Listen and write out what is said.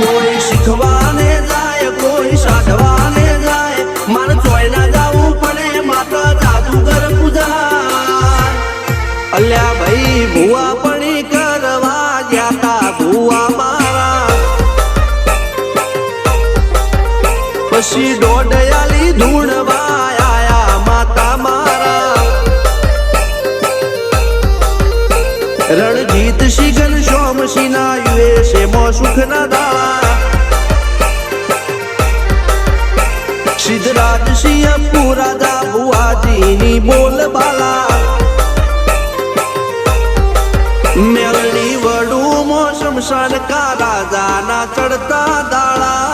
કોઈ શીખવાને જાય કોઈ સાધવાને જાય મારે ચોય ના જવું પડે માતા જાદુગર પૂજા અલ્યા ભાઈ ભુવા પણી કરવા જ્યાતા ભુવા મારા પછી દોડયાલી ધૂણવા આયા માતા મારા રણજીત શિગન સોમસી ના યુએસે મો સુખ ના દાળા સિદ્ધરાજ સિંહ પુરાદા ભુવાજીની બોલ બાલા મેલની વડું મો શમશાન કા રાજાના ચડતા દાળા